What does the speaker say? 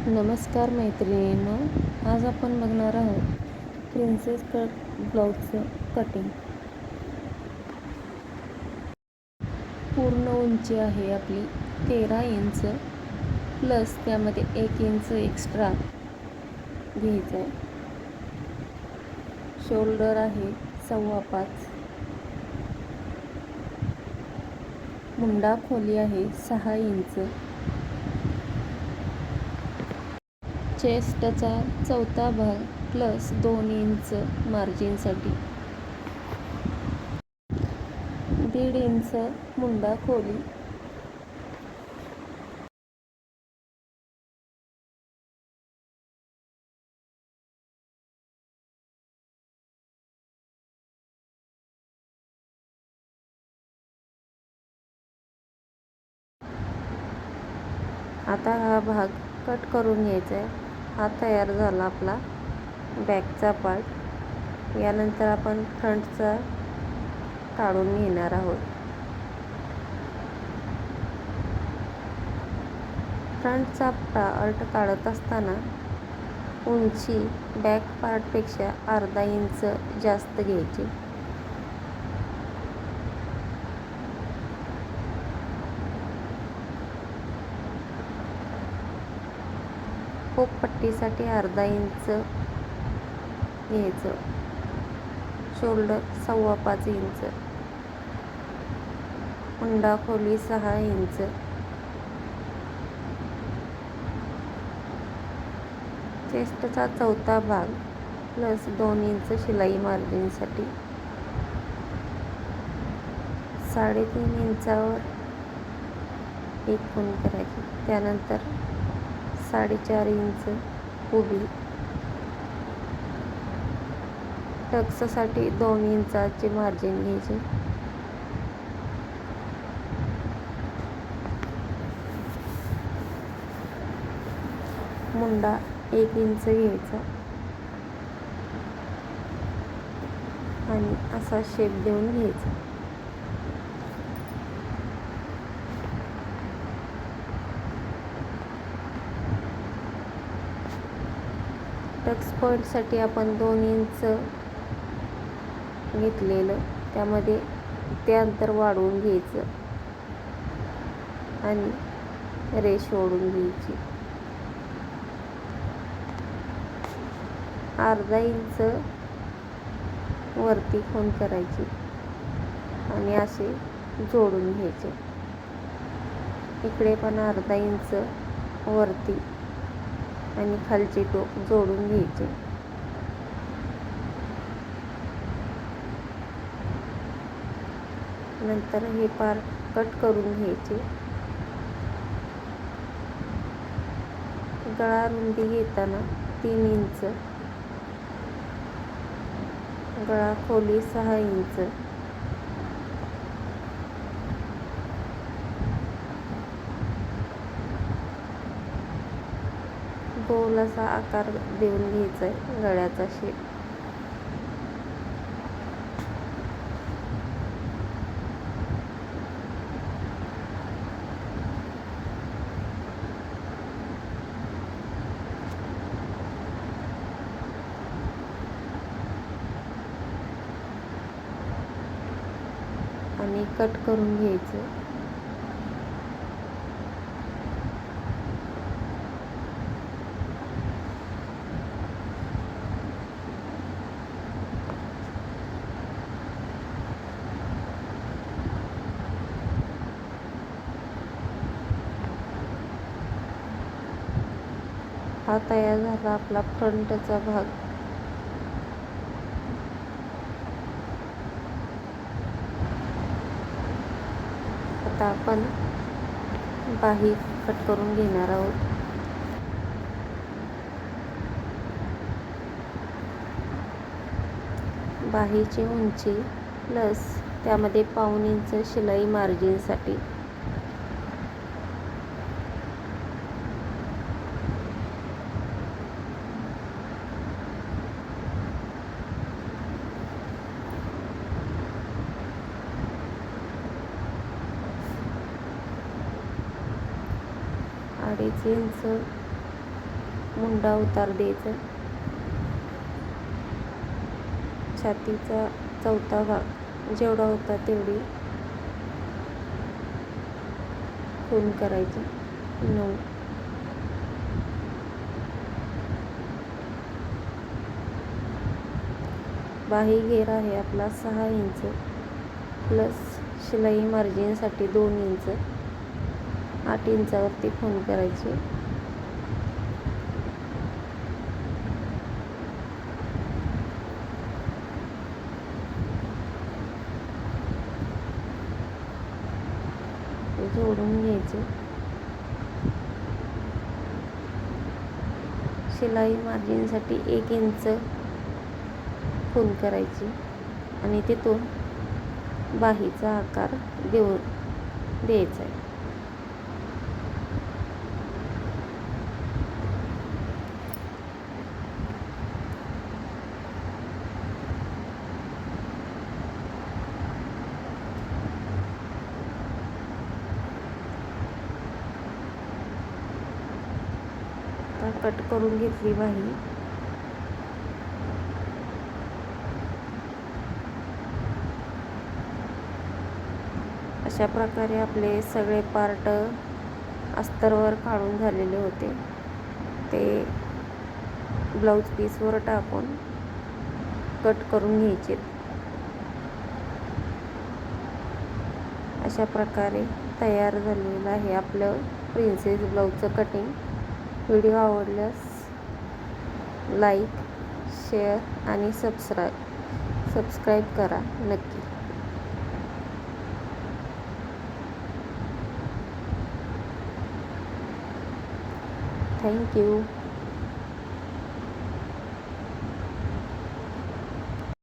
नमस्कार मैत्रिणींनो, आज आपण बघणार आहोत प्रिन्सेस कट ब्लाऊजचं कटिंग. पूर्ण उंची आहे आपली 13 इंच प्लस त्यामध्ये 1 इंच एक्स्ट्रा घ्यायचं आहे. शोल्डर आहे 5.25. मुंडा खोली आहे 6 इंच. चेस्टचा चौथा भाग प्लस 2 इंच मार्जिनसाठी. 1.5 इंच मुंडा खोली. आता हा भाग कट करून घ्यायचा आहे. हा तयार झाला आपला बॅकचा पार्ट. यानंतर आपण फ्रंटचा काढून घेणार आहोत. फ्रंटचा पार्ट काढत असताना उंची बॅक पार्टपेक्षा अर्धा इंच जास्त घ्यायची. पट्टीसाठी अर्धा इंच घ्यायचं. Shoulder 5.25 inch. मुंडा खोली 6 इंच. चेस्टचा चौथा भाग प्लस 2 इंच शिलाई मार्जिनसाठी. 3.5 इंचावर एक खूण करायची. त्यानंतर 4.5 इंच उभी. टक्ससाठी 2 इंचाचे मार्जिन घ्यायचे. मुंडा 1 इंच घ्यायचा आणि असा शेप देऊन घ्यायचा. टक्स पॉईंटसाठी आपण 2 इंच घेतलेलं, त्यामध्ये ते अंतर वाढवून घ्यायचं आणि रेष ओढून घ्यायची. अर्धा इंच वरती खूण करायची आणि असे जोडून घ्यायचे. इकडे पण अर्धा इंच वरती आणि खालचे टोक जोडून घ्यायचे. नंतर हे पार्ट कट करून घ्यायचे. गळा रुंदी घेताना 3 इंच. गळा खोली 6 इंच. गोल असा आकार देऊन घ्यायचा आहे गळ्याचा शेप. आणि कट करून घ्यायचं. हा तयार झाला आपला फ्रंटचा भाग. आता आपण बाही कट करून घेणार आहोत. बाहीची उंची प्लस त्यामध्ये 1/2 इंच शिलाई मार्जिनसाठी. अडीच इंच मुंडा उतार द्यायचा. छातीचा चौथा भाग जेवढा होता तेवढी खून करायची. 9 बाही घेर आहे आपला 6 इंच प्लस शिलाई मार्जिनसाठी 2 इंच, 8 इंचावरती खून करायची. जोडून घ्यायचे. शिलाई मार्जिनसाठी 1 इंच खून करायची आणि तिथून बाहीचा आकार द्यायचा आहे. कट करून घेतली बाही. अशा प्रकारे आपले सगळे पार्ट अस्तरवर काढून झालेले होते. ते ब्लाऊज पीसवर टाकून कट करून घ्यायचे. अशा प्रकारे तयार झालेलं आहे आपलं प्रिन्सेस ब्लाऊजचं कटिंग. व्हिडिओ आवडल्यास लाईक, शेअर आणि सबस्क्राईब करा नक्की. थँक्यू.